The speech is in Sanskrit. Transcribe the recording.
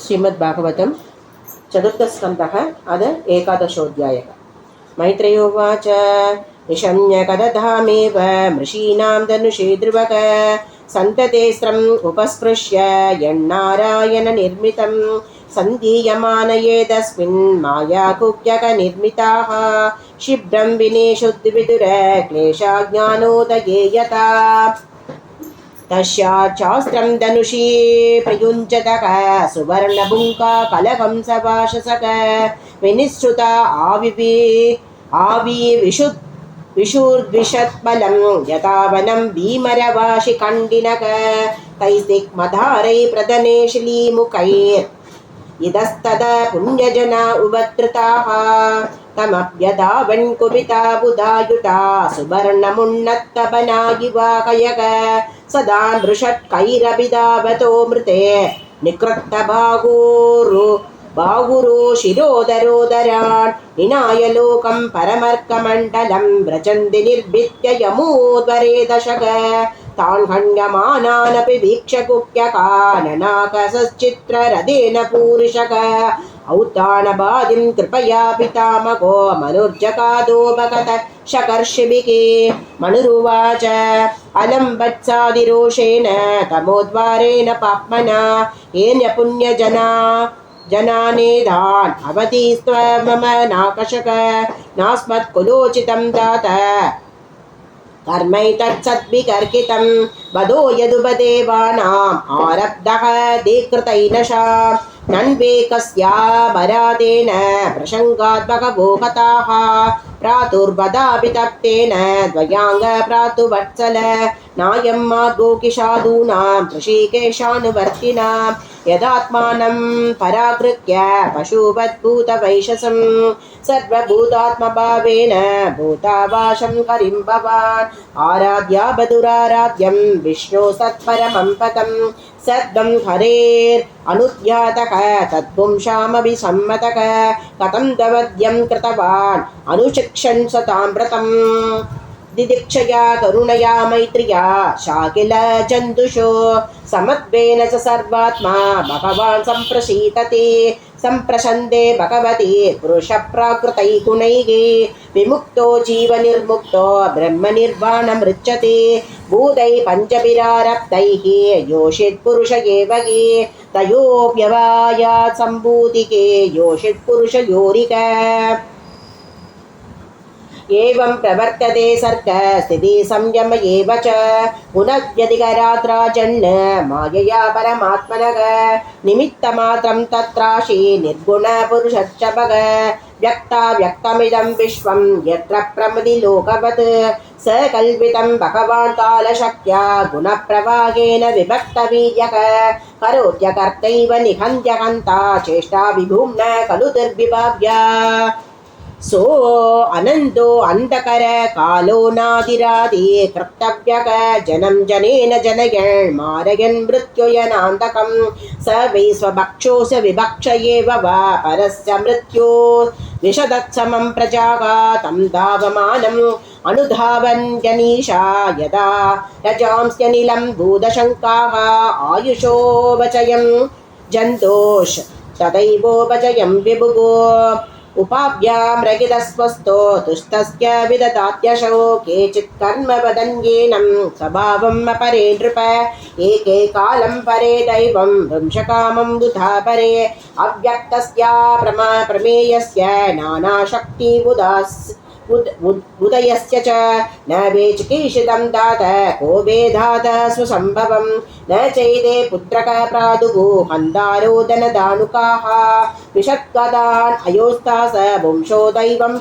श्रीमद्भागवतं चतुर्थस्कन्धः अद एकादशोऽध्यायः। मैत्रेयो उवाच निशम्य कदधामेव मृषीणां धनुषे ध्रुवक सन्ततेस्त्रम् उपस्पृश्य यन्नारायणनिर्मितं सन्दीयमानयेदस्मिन् मायाकुप्यकनिर्मिताः शिब्रं विनेशुद्विदुर क्लेशाज्ञानोदये यथा तस्याच्चास्त्रं धनुषी प्रयुञ्जतः सुवर्णबुङ्का कलहंसवाशसक विनिश्रुता विशुर्द्विषत्बलं यथावनं भीमरवाशिखण्डिनक तैस्तिग्मधारै प्रदने शिलीमुखैर्इदस्तदा पुण्यजना उवत्कृताः तमप्यधावन् कुपिता बुधायुता सुवर्णमुन्नत्तबनागिवाकयक सदा नृषट्कैरभिधावतो मृते निकृत्तबाहुरो शिरोदरोदरान् निनाय लोकं परमर्कमण्डलं व्रजन्ति निर्भित्य यमोद्वरे दशक तान् हन्यमानानपि वीक्ष्य कुप्यकाननाकसश्चित्ररथेन पूरुषक औत्तानबाधिं कृपया पितामहो मनुर्जगादो भगत शकर्षिभिके मनुरुवाच अलं वत्सादिरोषेण तमोद्वारेण पाप्मना येन पुण्यजनानेधान् अवतीस्त्वमम नाकशक नास्मत्कुलोचितं तात कर्मैतत्सद्विकर्कितं वदो यदुपदेवानाम् आरब्धः दीकृतैनशां नन्वेकस्या परादेन प्रसङ्गाद्बहवो हताः प्रातुर्वदापि तप्तेन द्वयाङ्गप्रातुवत्सल नायं मार्गोकिशादूनां ऋषिकेशानुवर्तिनां यदात्मानं पराकृत्य पशुवद्भूतवैशसं सर्वभूतात्मभावेन भूतावाशं हरिं भवान् आराध्या बधुराराध्यं विष्णु सत्परमं पदं सद्वं हरेरनुध्यातः तद्पुंसामपि सम्मतः कथं दवद्यं कृतवान् अनुशिक्षन् सतां व्रतम् दिदीक्षया करुणया मैत्र्या शाकिल जन्तुषो समत्वेन च सर्वात्मा भगवान् सम्प्रसीदते सम्प्रशन्ते भगवती पुरुषप्राकृतैर्गुणैः विमुक्तो जीवनिर्मुक्तो ब्रह्मनिर्वाणमृच्छते भूतैः पञ्चभिरारब्धैः योषित्पुरुष एव हि तयोऽप्यवायात् सम्भूतिके योषित्पुरुषयोरिक एवं प्रवर्तते सर्ग स्थिति संयम एव च पुनव्यधिकरात्राजन् मायया परमात्मनः निमित्तमात्रं तत्राशि निर्गुणपुरुषश्च भग व्यक्ता व्यक्तमिदं विश्वं यत्र प्रमदि लोकवत् स कल्पितं भगवान् कालशक्त्या गुणप्रवाहेन विभक्तवीर्यः करोत्यकर्तैव निहन्त्यहन्ता चेष्टा विभुम्न खलु दुर्विभाव्या सो अनन्तो अन्धकर कालो नादिरादि कर्तव्यक जनं जनेन जनयन् मारयन् मृत्युयनान्तकं स वै स्वभक्षोऽस्य विभक्ष एव वा परस्य मृत्यो विशदत्समं प्रजाघातं धावमानम् अनुधावन् जनीषा यदा रजांस्यनिलं भूतशङ्काः आयुषोपचयं जन्तोष तदैवोपचयं विभुगो उपाभ्यां रगितस्वस्थो तुष्टस्य विदधात्यशो केचित् कर्म वदन्येनं स्वभावम् अपरे नृप एके कालं परे दैवं वंशकामं बुधा परे अव्यक्तस्य प्रमेयस्य नानाशक्ति उदयस्य च न वेचिकीर्षितं तात को वेदात स्वसम्भवं न चैदे पुत्रक प्रादुः हन्तारो धनदानुकाः विषत्कदान् अयोस्तास वंशो दैवं